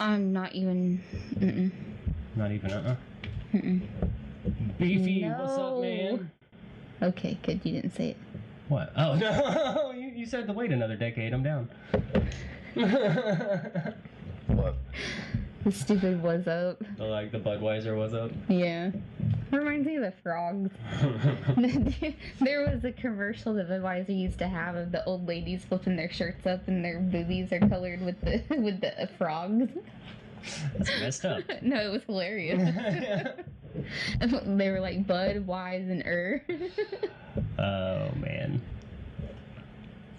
I'm not even. Not even, Mm-mm. Beefy, No. what's up, man? Okay, good. You didn't say it. What? Oh, no, you said to wait another decade. I'm down. What? The stupid was up. Like the Budweiser was up. Yeah. Reminds me of the frogs. There was a commercial that Budweiser used to have of the old ladies flipping their shirts up and their boobies are colored with the frogs. That's messed up. No, it was hilarious. They were like Bud, Wise, and Oh, man.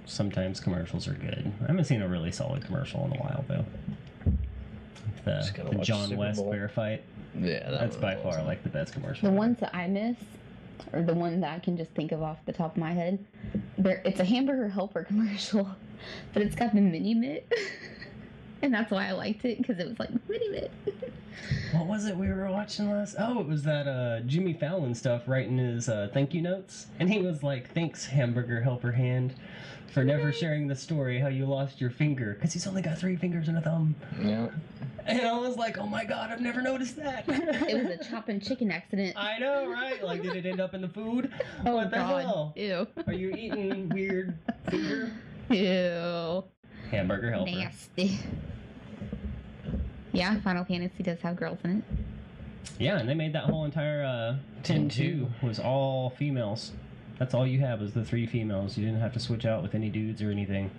Sometimes commercials are good. I haven't seen a really solid commercial in a while, though. The John West bear fight. Yeah, that's by far like the best commercial. The ones that I miss, or the ones that I can just think of off the top of my head, it's a hamburger helper commercial, but it's got the mini mitt. And that's why I liked it, because it was like mini mitt. What was it we were watching last? Oh, it was that Jimmy Fallon stuff writing his thank you notes. And he was like, thanks, hamburger helper hand, for never sharing the story how you lost your finger. Because he's only got 3 fingers and a thumb. Yeah. And I was like, oh my god, I've never noticed that. It was a chopping chicken accident. I know, right? Like, did it end up in the food? Oh, what the God. hell? Ew. Are you eating weird finger? Ew. Hamburger helper. Nasty. Yeah, Final Fantasy does have girls in it. Yeah, and they made that whole entire 10-2 was all females. That's all you had was the 3 females. You didn't have to switch out with any dudes or anything.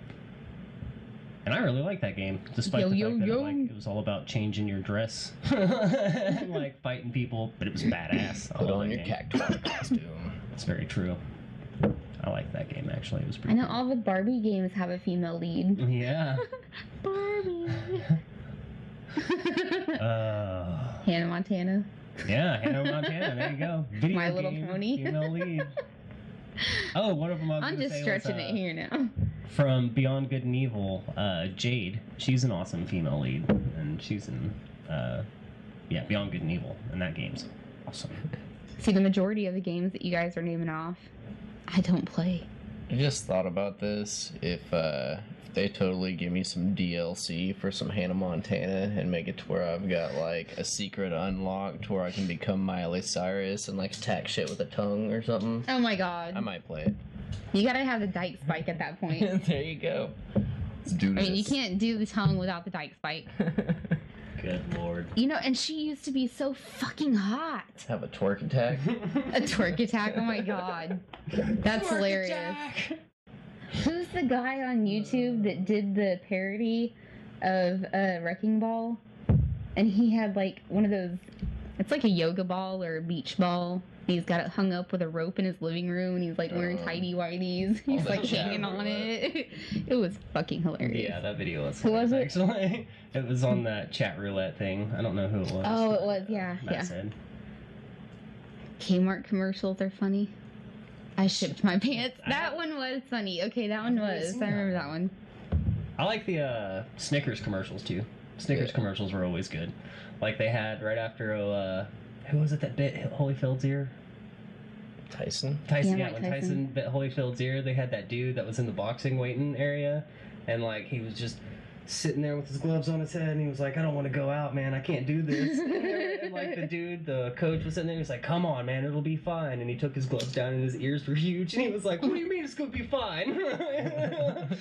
And I really liked that game, despite the fact that it was all about changing your dress. And, like, fighting people, but it was badass. Put on your cactuar costume. That's very true. I like that game, actually. It was pretty I know all the Barbie games have a female lead. Yeah. Barbie. Hannah Montana. Yeah, Hannah Montana. There you go. Video My Little game, Pony. Female lead. Oh, one of them I'm just stretching it here now. From Beyond Good and Evil, Jade. She's an awesome female lead, and she's in, Beyond Good and Evil, and that game's awesome. See, the majority of the games that you guys are naming off, I don't play. I just thought about this. If they totally give me some DLC for some Hannah Montana and make it to where I've got like a secret unlocked where I can become Miley Cyrus and like attack shit with a tongue or something, Oh my god. I might play it. You gotta have the dyke spike at that point. There you go. Let's do this. I mean, you can't do the tongue without the dyke spike. Good lord. You know, and she used to be so fucking hot. Have a twerk attack. A twerk attack, oh my god. That's Twerk hilarious. attack! Who's the guy on YouTube that did the parody of Wrecking Ball? And he had like one of those, it's like a yoga ball or a beach ball. He's got it hung up with a rope in his living room and he's like wearing tighty whities. He's like hanging on it. It was fucking hilarious. Yeah, that video was Who was it? actually. It was on that chat roulette thing. I don't know who it was. Oh, it was, yeah. Matt said. Kmart commercials are funny. I shipped my pants. That one was funny. Okay, that one was. I remember that one. I like the Snickers commercials too. Snickers commercials were always good. Like they had right after who was it that bit Holyfield's ear? Tyson? Yeah, when Tyson bit Holyfield's ear, they had that dude that was in the boxing waiting area, and like he was just sitting there with his gloves on his head, and he was like, I don't want to go out, man, I can't do this. And like the coach was sitting there, he was like, come on, man, it'll be fine. And he took his gloves down, and his ears were huge, and he was like, what do you mean it's gonna be fine?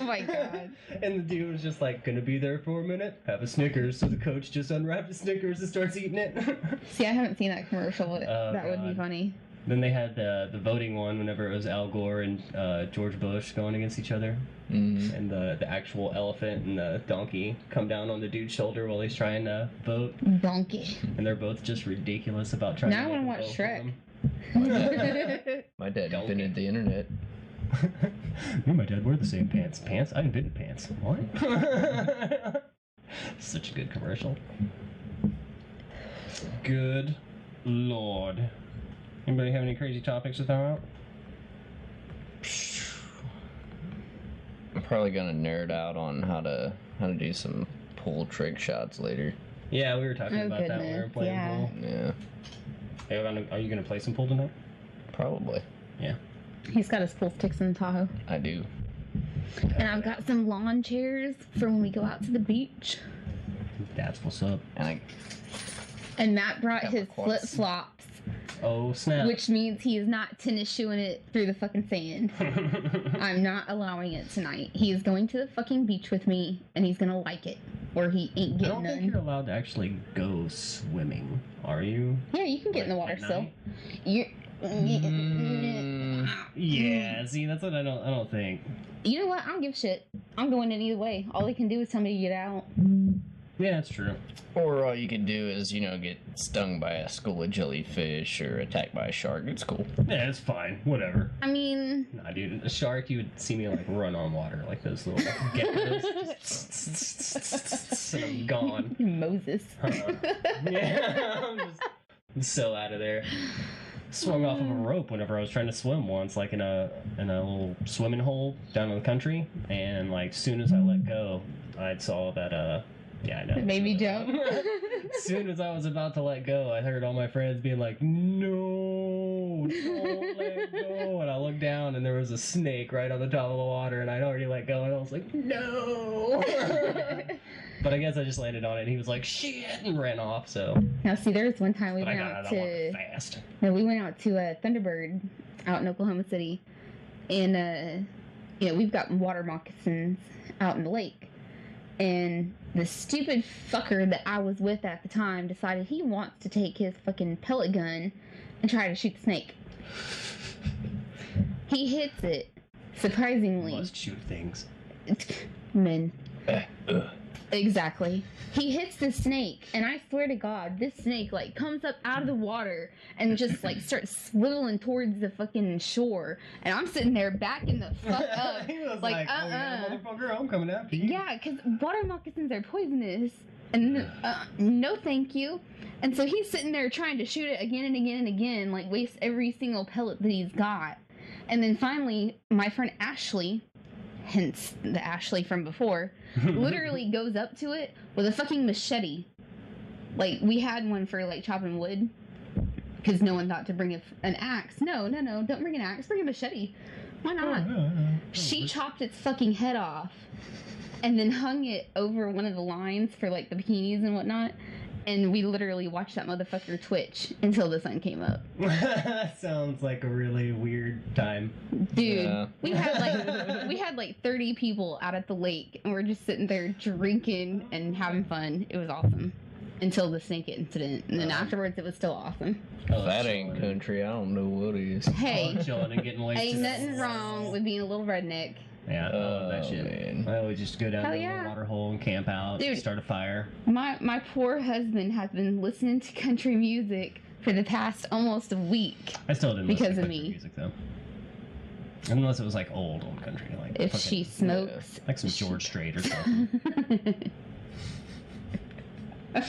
Oh my god. And the dude was just like, gonna be there for a minute, have a Snickers. So the coach just unwrapped his Snickers and starts eating it. See, I haven't seen that commercial, but that would be God. funny. Then they had the voting one whenever it was Al Gore and George Bush going against each other. Mm-hmm. And the actual elephant and the donkey come down on the dude's shoulder while he's trying to vote. Donkey. And they're both just ridiculous about trying Now to I make want to him watch vote Shrek. My dad invented the internet. for him. Me and my dad wear the same pants. Pants? I invented pants. What? Such a good commercial. Good lord. Anybody have any crazy topics to throw out? I'm probably gonna nerd out on how to do some pull trick shots later. Yeah, we were talking Oh, about that when we were goodness, playing yeah. pool. Yeah, Hey, are you gonna play some pool tonight? probably. Yeah. He's got his pool sticks in the Tahoe. I do. And I've got some lawn chairs for when we go out to the beach. That's what's up. And Matt brought Got his my quads. flip-flops, Oh, snap. which means he is not tennis shoeing it through the fucking sand. I'm not allowing it tonight. He is going to the fucking beach with me, and he's gonna like it, or he ain't I getting don't think none. you're allowed to actually go swimming, are you? Yeah, you can get in the water At still. night? You're... Yeah, see, that's what I don't think. You know what? I don't give a shit. I'm going in either way. All they can do is tell me to get out. Yeah, that's true. Or all you can do is, get stung by a school of jellyfish or attacked by a shark. It's cool. Yeah, it's fine. Whatever. I mean... Nah, dude, a shark, you would see me like run on water like those little geckos. And I'm gone. Moses. Yeah, I'm so out of there. Swung off of a rope whenever I was trying to swim once, like in a little swimming hole down in the country, and like soon as I let go, I saw that yeah, I know. Baby jump. As soon as I was about to let go, I heard all my friends being like, "No, don't let go!" And I looked down, and there was a snake right on the top of the water, and I'd already let go, and I was like, "No!" But I guess I just landed on it, and he was like, "Shit!" and ran off. So. Now, see, there was one time we But I went got out out of that water to... fast. No, we went out to Thunderbird out in Oklahoma City, and we've got water moccasins out in the lake. And the stupid fucker that I was with at the time decided he wants to take his fucking pellet gun and try to shoot the snake. He hits it, surprisingly. Must shoot things. Men. Exactly. He hits the snake, and I swear to God, this snake, like, comes up out of the water and just, like, starts swiveling towards the fucking shore. And I'm sitting there backing the fuck up. He was like, "Oh yeah, motherfucker, I'm coming after you." Yeah, because water moccasins are poisonous. And no thank you. And so he's sitting there trying to shoot it again and again and again, like, waste every single pellet that he's got. And then finally, my friend Ashley, hence the Ashley from before, literally goes up to it with a fucking machete. Like, we had one for, like, chopping wood, because no one thought to bring an axe. No, don't bring an axe, bring a machete. Why not? She chopped its fucking head off, and then hung it over one of the lines for, like, the bikinis and whatnot, and we literally watched that motherfucker twitch until the sun came up. That sounds like a really weird time. Dude, Yeah. we had like 30 people out at the lake, and we're just sitting there drinking and having fun. It was awesome. Until the snake incident, and then afterwards it was still awesome. Oh, That ain't country. I don't know what is. Hey, chilling and getting wasted. ain't nothing wrong with being a little redneck. Yeah, I love that Oh, shit. man. I always just go down Hell to yeah. the water hole and camp out, Dude. start a fire. My poor husband has been listening to country music for the past almost a week. I still didn't Because listen to of country me. music though. Unless it was like old country, like If fucking- she smokes, like some George Strait or something. I'm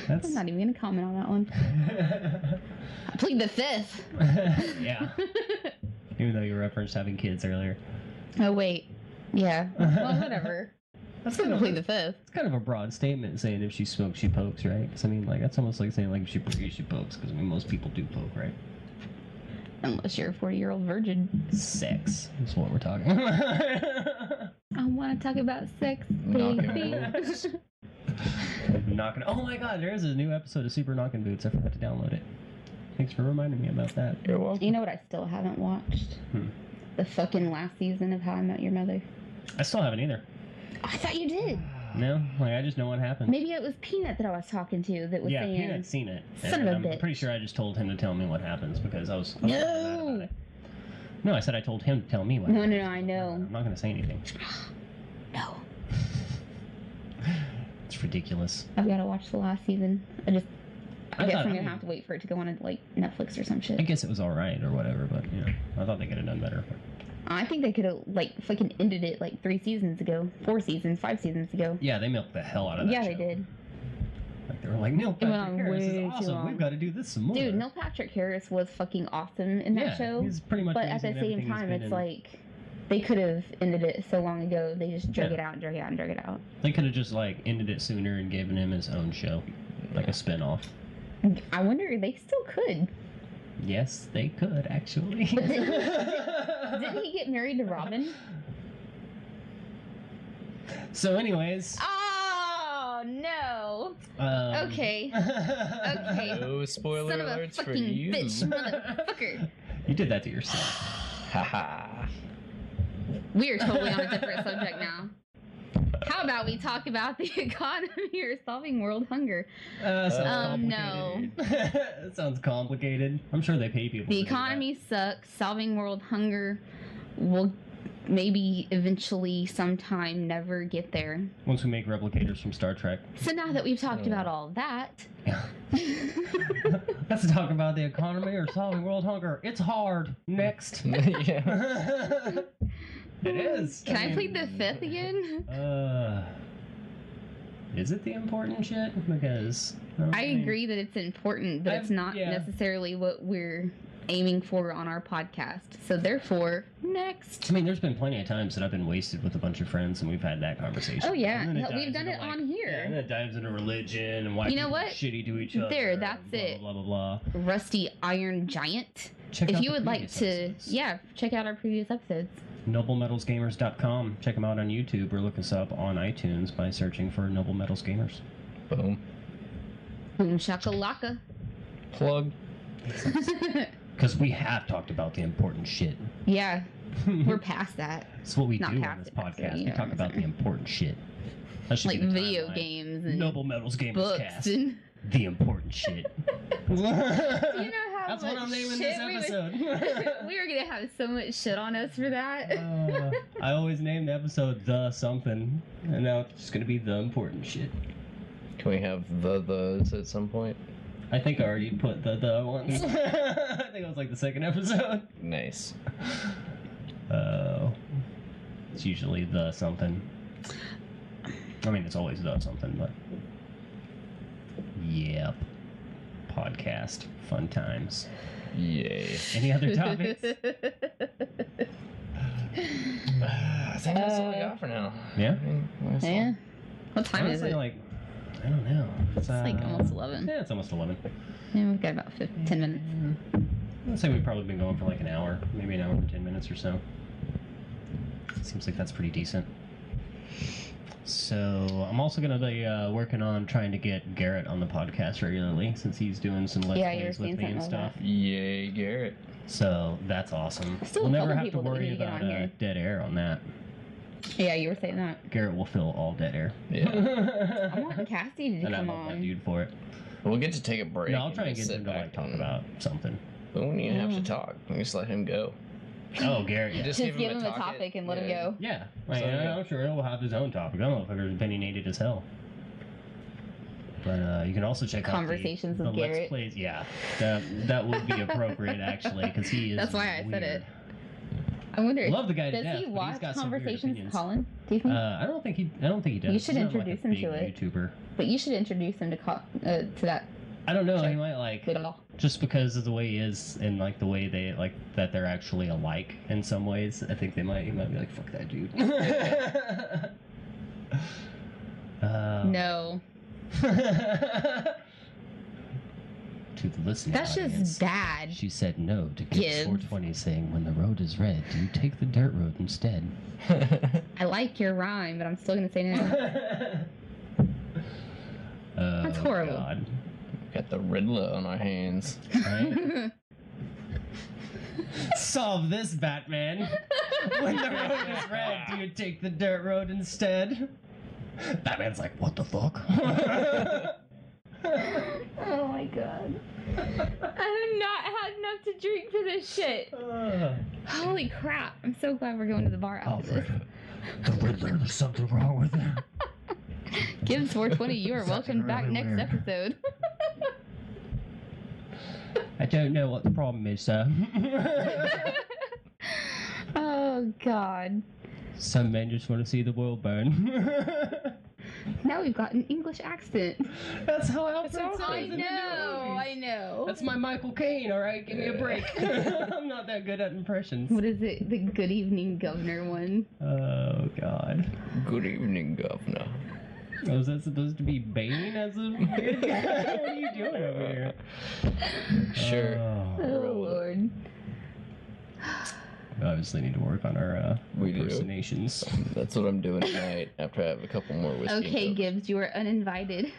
That's not even gonna comment on that one. I plead the fifth. yeah. Even though you referenced having kids earlier. Oh wait, yeah. Well, whatever. That's I'm kind gonna of plead the fifth. it's kind of a broad statement saying if she smokes, she pokes, right? Because I mean, like that's almost like saying like if she breathes, she pokes. Because I mean, most people do poke, right? Unless you're a 40-year-old virgin. Sex is what we're talking about. I want to talk about sex, Knocking baby. boots. Knocking. Oh my God, there is a new episode of Super Knocking Boots. I forgot to download it. Thanks for reminding me about that. You're welcome. You know what I still haven't watched? The fucking last season of How I Met Your Mother. I still haven't either. Oh, I thought you did. No, like I just know what happened. Maybe it was Peanut that I was talking to that was Yeah, saying. Peanut's seen it. Son and of a I'm bitch. pretty sure I just told him to tell me what happens because I was No! mad about it. No, I said I told him to tell me what No, happens. I know. I'm not going to say anything. No. It's ridiculous. I've got to watch the last season. I guess I'm thought- going to have to wait for it to go on like Netflix or some I shit. guess it was alright or whatever, but you know, I thought they could have done better. But... I think they could have like fucking ended it like 3 seasons ago, 4 seasons, 5 seasons ago. Yeah, they milked the hell out of that Yeah, show. they did. Like they were like, Neil It went Patrick on Harris way is too awesome. long. We've got to do this some more. Dude, Neil Patrick Harris was fucking awesome in that yeah, show. He's pretty much But at the amazing in same everything he's time, been it's in. like they could have ended it so long ago. They just drug Yeah. it out and drug it out and drug it out. They could have just like ended it sooner and given him his own show, like a spin-off. I wonder if they still could. Yes, they could actually. But didn't he get married to Robin? So, anyways, Oh! Okay. Okay. No spoiler Son of a alerts for fucking you. bitch, motherfucker. You did that to yourself. Haha. We are totally on a different subject now. How about we talk about the economy or solving world hunger? Sounds no. complicated. That sounds complicated. I'm sure they pay people. The to do that. economy sucks. Solving world hunger will maybe eventually sometime never get there. Once we make replicators from Star Trek. So now that we've talked about all that, Let's talk about the economy or solving world hunger. It's hard. Next. Yeah. It is. can I plead the fifth again? Is it the important shit? Because I agree that it's important, but it's not necessarily what we're aiming for on our podcast. So therefore, next. I mean, there's been plenty of times that I've been wasted with a bunch of friends and we've had that conversation. Oh yeah, And then it we've dives done into, it on here. Yeah, and then it dives into religion and why You know people what? are shitty to each other. There, that's and blah, it. Blah blah blah. Rusty Iron Giant. Check If out you the would like previous to, episodes. check out our previous episodes. NobleMetalsGamers.com. Check them out on YouTube or look us up on iTunes by searching for Noble Metals Gamers. Boom. Boom shakalaka. Plug. Because we have talked about the important shit. Yeah, we're past that. That's what we Not do on past this it, that's podcast. it, We yeah, talk about the important shit. That should Like be the video timeline. games and Noble Metals Gamers books Cast. and. The important shit. Do you know how That's much what I'm naming shit this we would- episode. we were gonna have so much shit on us for that. I always name the episode The Something, and now it's just gonna be The Important Shit. Can we have the at some point? I think I already put the once. I think it was like the second episode. Nice. It's usually The Something. I mean, it's always The Something, but... Yep. Podcast. Fun times. Yay. Any other topics? I think that's all we got for now. Yeah? Yeah. What time Honestly, is it? like, I don't know. It's like almost 11. Yeah, it's almost 11. Yeah, we've got about 10 minutes. I'd say we've probably been going for like an hour, maybe an hour and 10 minutes or so. Seems like that's pretty decent. So I'm also going to be working on trying to get Garrett on the podcast regularly, since he's doing some Let's Yeah, you were Plays with saying me and something about stuff. Yay, Garrett. So that's awesome. Still We'll a never couple have to people that we worry need to get about on here. dead air on that. Yeah, you were saying that. Garrett will fill all dead air. Yeah. I'm wanting Cassie to And I come love that on. dude for it. We'll get to take a break. No, I'll try and just get him sit to like back talk and- about something. We won't even have to talk. We just let him go. Oh, Garrett, yeah. Just give him a topic and let him go. Yeah, like, So, yeah. I'm sure he'll have his own topic. That motherfucker's opinionated as hell. But you can also check Conversations out the with Let's Garrett. Plays. Yeah, that would be appropriate actually, because he is. That's why I said weird. it. I wonder. Love the guy to Does death, he but watch he's got some weird Conversations, opinions. Colin? Do you think? I don't think he does. You should He's not, introduce like, a him to big it. YouTuber. But you should introduce him to that I don't know. Sure. He might like at all. just because of the way he is and like the way they like that they're actually alike in some ways. I think he might be like, fuck that dude. No, To the listening that's audience, just bad. she said no to Gibbs Gibbs. 420, saying, "When the road is red, do you take the dirt road instead?" I like your rhyme, but I'm still gonna say no. That's horrible. God. Got the Riddler on our hands. Right? Solve this, Batman. When the road is red, do you take the dirt road instead? Batman's like, what the fuck? Oh my god. I have not had enough to drink for this shit. Holy crap. I'm so glad we're going to the bar after this. Alfred, the Riddler, there's something wrong with him. Gibbs 420, you are Something welcome back really next weird. episode. I don't know what the problem is, sir. Oh god. Some men just want to see the world burn. Now we've got an English accent. That's how Alfred sounds I in the know, movies. I know. That's my Michael Caine, alright? Give me a break. I'm not that good at impressions. What is it? The Good Evening Governor one. Oh, God. Good evening, Governor. Oh, is that supposed to be Bane as a weird guy? What are you doing over here? Sure. Oh Oh, lord. I was obviously need to work on our We do. impersonations. That's what I'm doing tonight after I have a couple more whiskey. Okay, and Gibbs, you are uninvited.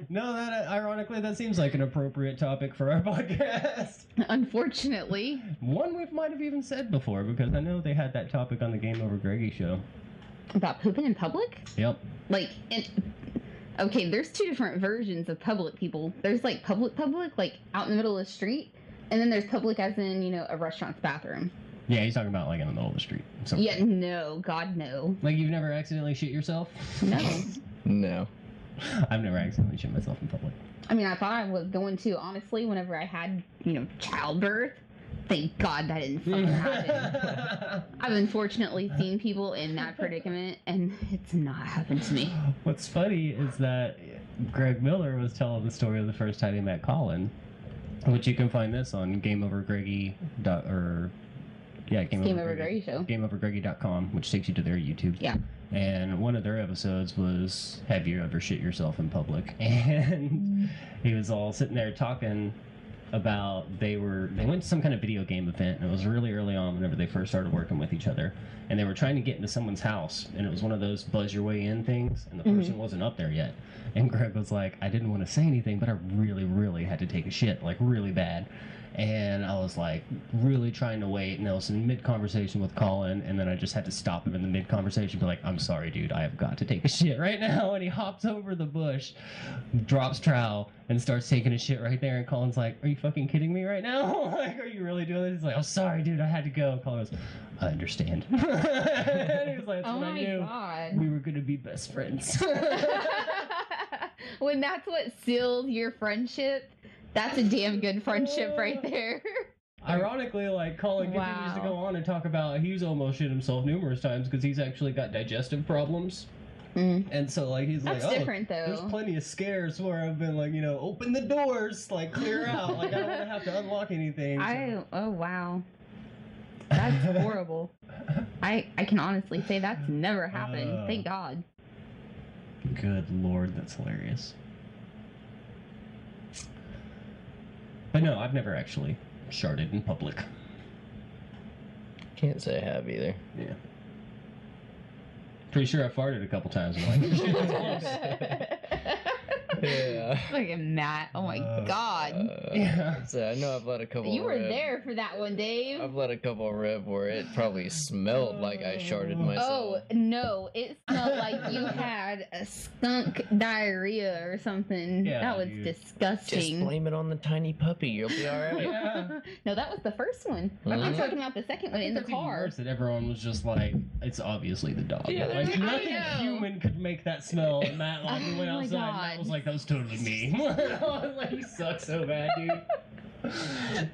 No, that ironically, that seems like an appropriate topic for our podcast. Unfortunately. One we might have even said before, because I know they had that topic on the Game Over Greggy show. About pooping in public? Yep. Like, okay, there's two different versions of public people. There's like public, like out in the middle of the street, and then there's public as in, you know, a restaurant's bathroom. Yeah, he's talking about like in the middle of the street. So, Yeah, no, God, no. like you've never accidentally shit yourself? No. No. I've never accidentally shit myself in public. I mean, I thought I was going to, honestly, whenever I had, you know, childbirth. Thank God that didn't fucking happen. I've unfortunately seen people in that predicament, and it's not happened to me. What's funny is that Greg Miller was telling the story of the first time he met Colin, which you can find this on GameOverGreggy. Game Over Greggy show. GameOverGreggy.com, which takes you to their YouTube. Yeah. And one of their episodes was, have you ever shit yourself in public? And he was all sitting there talking about they went to some kind of video game event, and it was really early on whenever they first started working with each other, and they were trying to get into someone's house, and it was one of those buzz your way in things, and the person wasn't up there yet, and Greg was like, I didn't want to say anything, but I really had to take a shit, like really bad. And I was like really trying to wait, and I was in mid-conversation with Colin, and then I just had to stop him in the mid-conversation, be like, I'm sorry, dude, I have got to take a shit right now. And he hops over the bush, drops trowel, and starts taking a shit right there. And Colin's like, are you fucking kidding me right now? Like, are you really doing this? He's like, I'm sorry, dude, I had to go. And Colin goes, I understand. And he was like, that's Oh what I my knew. God. We were going to be best friends. When that's what seals your friendship, that's a damn good friendship right there. Ironically, like, Colin continues to go on and talk about he's almost shit himself numerous times because he's actually got digestive problems. And so, like, he's That's like, different, though. There's plenty of scares where I've been like, you know, open the doors, like, clear out. Like, I don't want to have to unlock anything. So. Oh, wow. That's horrible. I can honestly say that's never happened. Thank God. Good Lord, that's hilarious. But no, I've never actually sharted in public. Can't say I have either. Yeah. Pretty sure I farted a couple times. I'm like, shit, that's close. Yeah. Fucking Matt. Oh my God. Yeah. So I know I've let a couple. You were rip. there for that one, Dave. I've let a couple rip where it probably smelled like I sharted myself. Oh, no. It smelled like you had a skunk diarrhea or something. Yeah, that was dude. disgusting. Just blame it on the tiny puppy. You'll be alright. Yeah. No, that was the first one. I'm Mhm. talking about the second one in the That's even car. worse that everyone was just like, it's obviously the dog. Yeah, Like, I nothing know. human could make that smell. And Matt, like, we went Oh my outside, and Matt God. was like, that was totally me. I was like, you suck so bad, dude.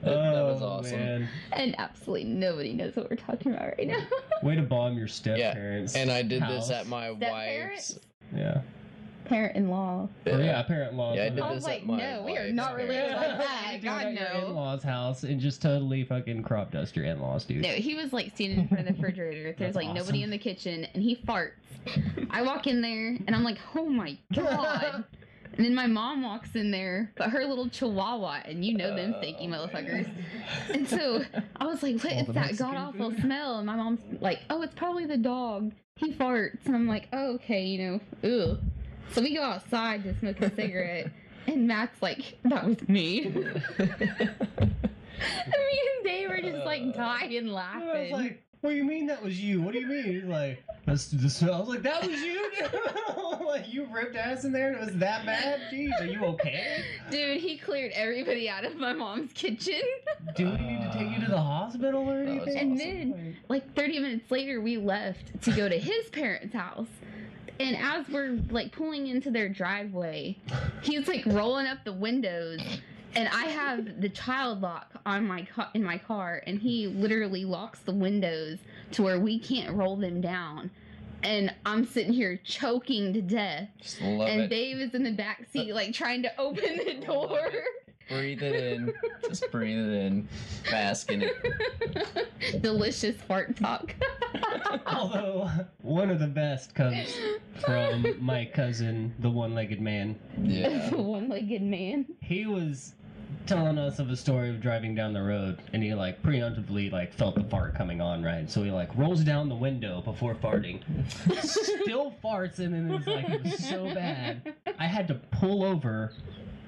That was awesome. Man. And absolutely nobody knows what we're talking about right now. Way to bomb your step parents. And I did house. this at my Step-parents? wife's. Yeah. Parent-in-law. Or yeah, parent-in-law. Yeah, I so did I this was like, at my no, we are wife's not related parents' like that. You do it God, at your no. in-laws' house and just totally fucking crop dust your in-laws, dude. No, he was like standing in front of the refrigerator. There's That's like awesome. nobody in the kitchen, and he farts. I walk in there, and I'm like, oh my God. And then my mom walks in there, but her little chihuahua, and you know them stinky motherfuckers. And so I was like, what All is the that Mexican god-awful food? smell? And my mom's like, oh, it's probably the dog. He farts. And I'm like, oh, okay, you know, ugh. So we go outside to smoke a cigarette, and Matt's like, that was me. And me and Dave were just like dying laughing. I was like, what do you mean that was you? What do you mean? He's like, that's the smell. I was like, that was you? Like, you ripped ass in there and it was that bad? Jeez, are you okay? Dude, he cleared everybody out of my mom's kitchen. Do we need to take you to the hospital or That was anything? And awesome. then, like 30 minutes later, we left to go to his parents' house. And as we're like pulling into their driveway, he's like rolling up the windows, and I have the child lock on in my car, and he literally locks the windows to where we can't roll them down. And I'm sitting here choking to death, Just love and it. Dave is in the back seat like trying to open the door. Breathe it in. Just breathe it in. Bask in it. Delicious fart talk. Although, one of the best comes from my cousin, the one-legged man. Yeah. The one-legged man. He was telling us of a story of driving down the road, and he like preemptively like felt the fart coming on, right? So he like rolls down the window before farting, still farts, and then it's like it was so bad I had to pull over,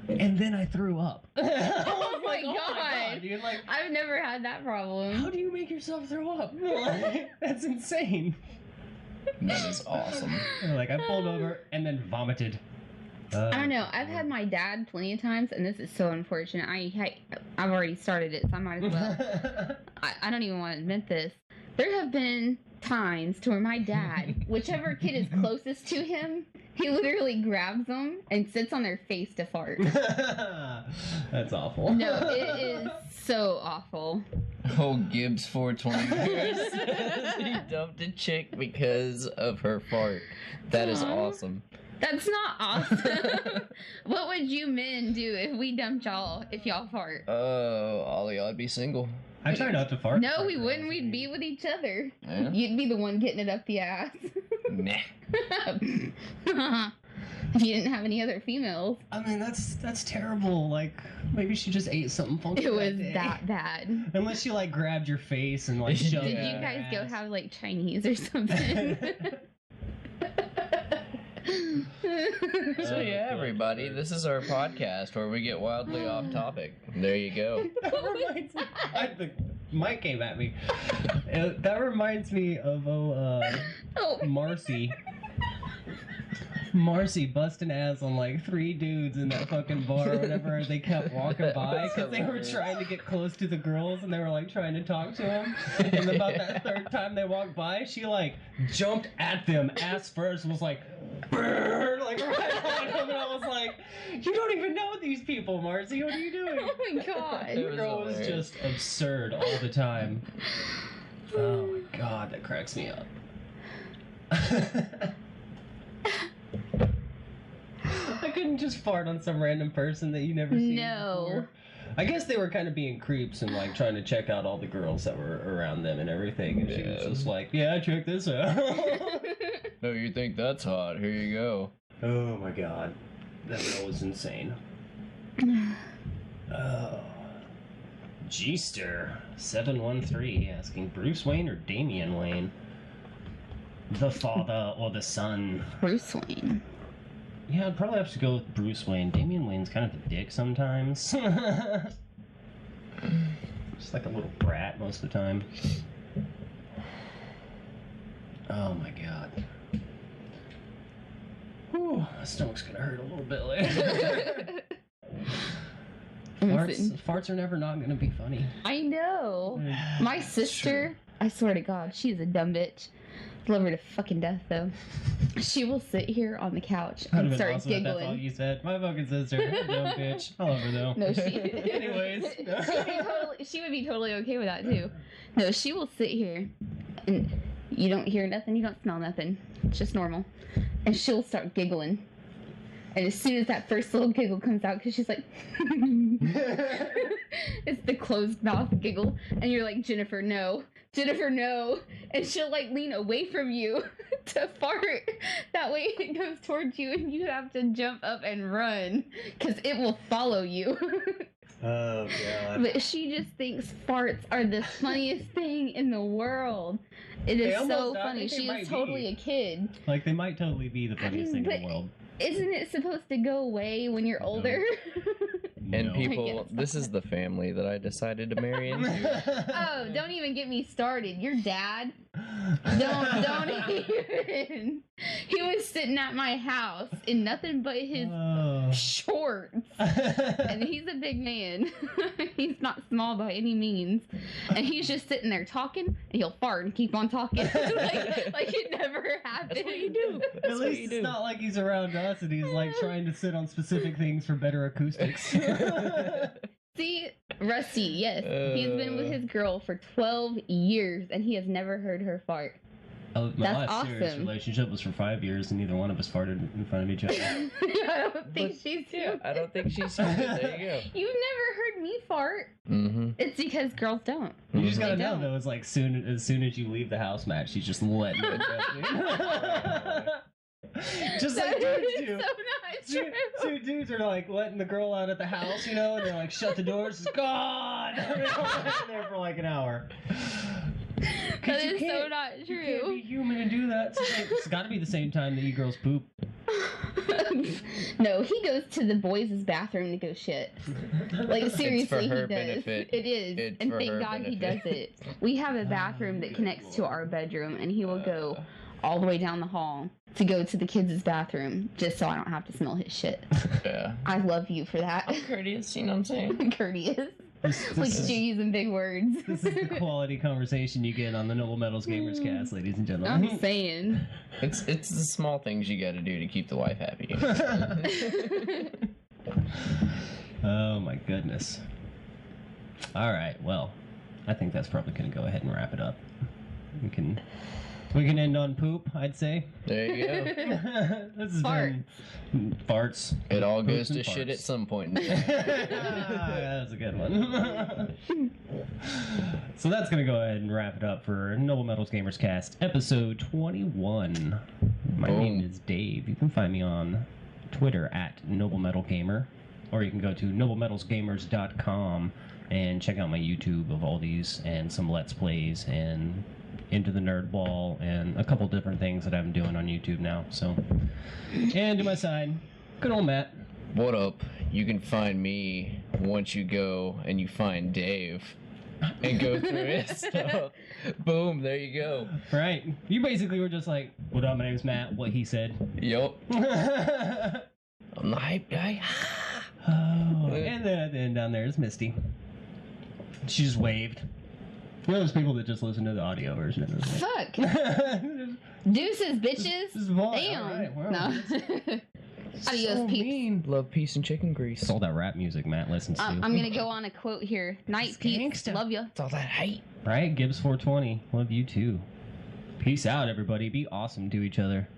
and then I threw up. Oh my god, dude! Like, I've never had that problem. how do you make yourself throw up? Like, that's insane. That is awesome. Like I pulled over and then vomited. I don't know. I've had my dad plenty of times, and this is so unfortunate. I've already started it, so I might as well. I don't even want to admit this. There have been times to where my dad, whichever kid is closest to him, he literally grabs them and sits on their face to fart. That's awful. No, it is so awful. Oh, Gibbs 420 says he dumped a chick because of her fart. That is awesome. That's not awesome. What would you men do if we dumped y'all if y'all fart? Oh, Ollie, I'd be single. I try not to fart. No, we wouldn't. We'd be with each other. Yeah? You'd be the one getting it up the ass. Nah. If you didn't have any other females. I mean, that's terrible. Like, maybe she just ate something funky. It was day. that bad. Unless she like grabbed your face and like shoved Did it you in guys your go ass. have like Chinese or something? So yeah, everybody, this is our podcast where we get wildly off topic. There you go. That reminds me. The mic came at me. That reminds me of Marcy. Marcy busting ass on like 3 dudes in that fucking bar or whatever. They kept walking by because they were trying to get close to the girls and they were like trying to talk to them. And about that 3rd time they walked by, she like jumped at them ass first and was like, brrr, like right on them. And I was like, you don't even know these people, Marcy. What are you doing? Oh my god. The girl was just absurd all the time. Oh my god, that cracks me up. I couldn't just fart on some random person that you never seen before. I guess they were kind of being creeps and like trying to check out all the girls that were around them and everything. And she was just like, yeah, check this out. No, you think that's hot? Here you go. Oh my god. That girl was insane. Oh. G-Ster 713 asking Bruce Wayne or Damian Wayne? The father or the son? Bruce Wayne. Yeah, I'd probably have to go with Bruce Wayne. Damian Wayne's kind of a dick sometimes. Just like a little brat most of the time. Oh my god. Whew, my stomach's gonna hurt a little bit later. Farts are never not gonna be funny. I know. My sister, I swear to God, she's a dumb bitch. Love her to fucking death, though. She will sit here on the couch and start awesome giggling. That's all you said. My fucking sister, dumb bitch. I love her though. No, she. Anyways, she would be totally okay with that too. No, she will sit here, and you don't hear nothing, you don't smell nothing. It's just normal, and she'll start giggling. And as soon as that first little giggle comes out, because she's like, it's the closed mouth giggle, and you're like, Jennifer, no. Jennifer, no. And she'll like lean away from you to fart. That way it goes towards you and you have to jump up and run because it will follow you. Oh, God. But she just thinks farts are the funniest thing in the world. It is so funny. She is totally a kid. Like, they might totally be the funniest thing in the world. Isn't it supposed to go away when you're older? And No. people, this is the family that I decided to marry into. Oh, don't even get me started. Your dad. Don't even. He was sitting at my house in nothing but his shorts. And he's a big man. He's not small by any means. And he's just sitting there talking, and he'll fart and keep on talking. like it never happened. That's what you do. At least it's not like he's around us and he's like trying to sit on specific things for better acoustics. See, Rusty, yes. He's been with his girl for 12 years, and he has never heard her fart. My That's last serious awesome. relationship was for 5 years, and neither one of us farted in front of each other. I don't think she's I don't think she's stupid. There you go. You've never heard me fart. Mm-hmm. It's because girls don't. You just gotta They know don't. though, it's like as soon as you leave the house, Matt, she's just letting it go. Just That like dudes is do. so not true. Two dudes are like letting the girl out at the house, you know, and they're like, shut the doors, God! They're in there for like an hour. That is so not You can't true. be human and do that. It's got to be the same time that you girls poop. No, he goes to the boys' bathroom to go shit. Like seriously, her he does. benefit. It is, It's and for thank her God he benefit. does it. We have a bathroom that connects to our bedroom, and he will go all the way down the hall to go to the kids' bathroom just so I don't have to smell his shit. Yeah. I love you for that. I'm courteous, you know what I'm saying? Courteous. This Like is- you're using big words. This is the quality conversation you get on the Noble Metals Gamers Cast, ladies and I'm gentlemen. saying. It's the small things you got to do to keep the wife happy. Oh my goodness. All right, well, I think that's probably going to go ahead and wrap it up. We can end on poop, I'd say. There you go. This has Farts. been farts. It all Poops goes to and shit farts. at some point in time. That was a good one. So that's going to go ahead and wrap it up for Noble Metals Gamers Cast, episode 21. My Boom. name is Dave. You can find me on Twitter at Noble Metal Gamer, or you can go to noblemetalsgamers.com and check out my YouTube of all these and some Let's Plays and Into the Nerd Ball and a couple different things that I'm doing on YouTube now. So, and to my side, good old Matt. What up? You can find me once you go and you find Dave and go through his stuff. Boom, there you go. Right? You basically were just like, "What up? My name's Matt." What he said. Yup. Oh, I'm the hype guy. and then at the end down there is Misty. She just waved. You know those people that just listen to the audio version of this. Fuck. This Deuces, bitches. is Vaughn. Damn. All right, well, No. Adios, so peeps. mean. Love, peace, and chicken grease. It's all that rap music Matt listens to. I'm gonna go on a quote here. Night, It's peeps. gangsta. Love ya. It's all that hate. Right? Gibbs 420. Love you too. Peace out, everybody. Be awesome to each other.